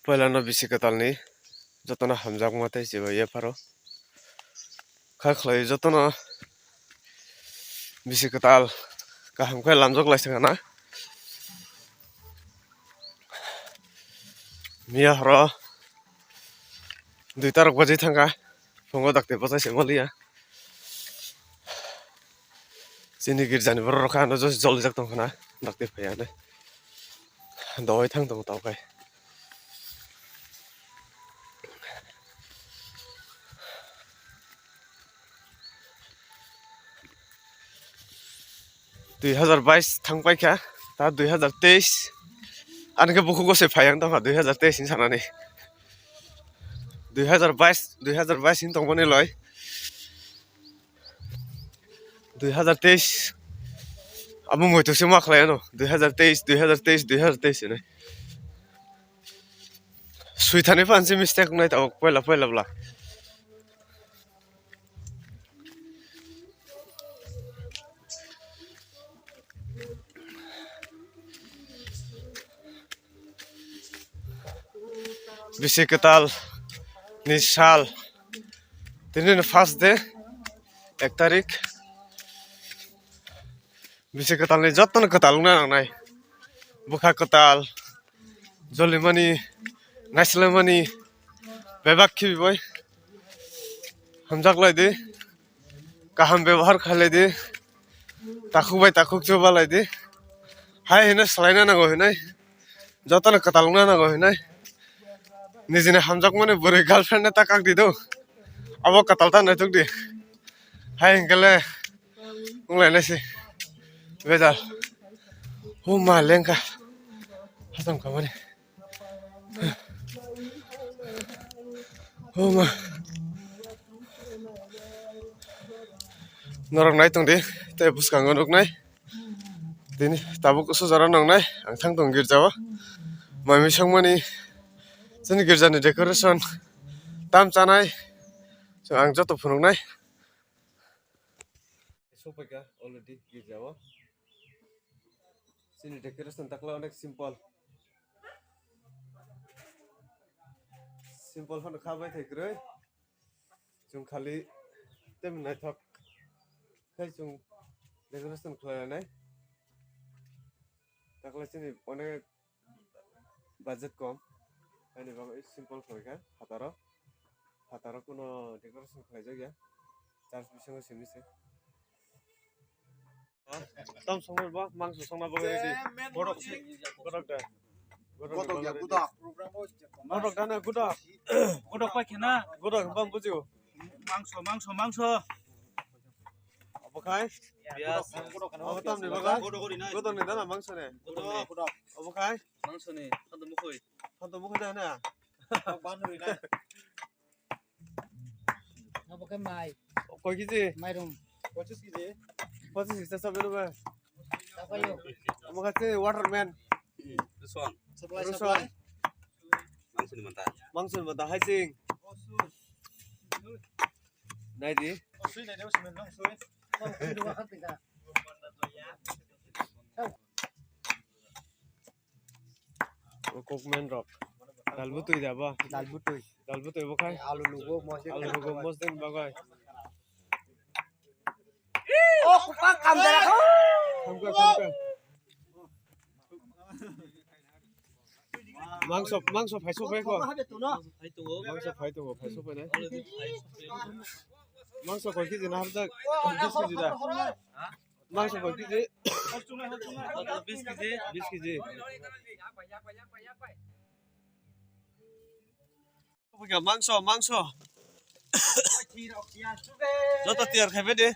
Pala no bisi ketalni jotona hamjak mate jiba ye paro kha khlai jotona bisi ketal kaham khai lamjak laisana mia hro 2 tarok baji thanga phongo dakte bajai semolia sini girjani bor kha no jos jol jak tong khana dakte phayane doi thang tong taw kai Dui hazar bais thangpai kha ta 2023 anke buku gose phayang tong 2023 sin sanani 2022 in tongmani loi 2023 Amo moi to sema khlaya no 2023 ne suithani fansi mistake nai taw pela bla bisi ketal ni sal tinin first day 1 tarik bisi ketal ni joton ketal na nai bukha ketal jolimani naislemani bebak ki boy hamjak lai de kaham ব্যবহার khalai de takubai takuk joba lai de hai hena slaina na go henai joton ketal na go henai nijine hamjak mane bore girlfriend na takak di do abo ketal ta na tuk di hai ngale nglai na si bedal huma lenka hatam kamane huma norok nai tong di te buskang nok nai dini tabuk so jara nang nai ang thang tong girjawa mami sangmani jani girjani decoration tam chanai so ang joto phunuk nai sopeka already girjawa sini decoration takla onek simple hon khabai thaikroi chung khali tem nai thok khai chung decoration khlaya nai takla sini onek budget kom ani bago simple khlaika hataro kuno decoration khlaijak ya charge bisango simise tam songna ba mangso songna ba ready borok da Godok dana godok pa khena godok bam bujiu mangso abokai yes abotam ni baga godok ni dana mangso ne godok abokai mangso ne khando mukhoi dana banuri na abokai mai koi kiji mai rum 25 kiji 25 kiji sabe no ba tapayo abokai waterman Ruswan Mangsun mata haising nai di kokmen rock dalbutui da ba dalbutui bokai alu lugo mosden bagai oh kupang kamdara kamka mangso phaiso phai ko mangso phai to ne mangso ko ki jina hamda 20 kg da mangso ko ki je 20 kg Oke mangso joto tiar khabe de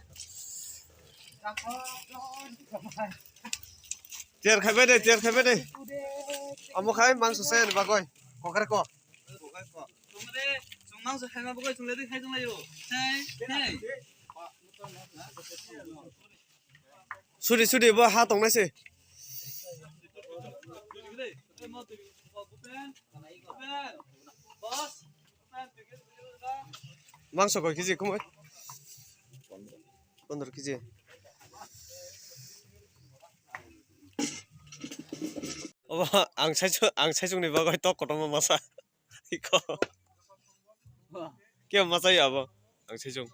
tiar khabe de amo khai mangso sen bagoi kokare ko sung mangso khai ma bagoi sung le de khai jong layo hai sudi ba ha tong nai se mangso ko kiji kumoi 15 kg ang saisungni bagoi tok kotoma masa 이거. 깨워 맞아요, 아버. 앙세종.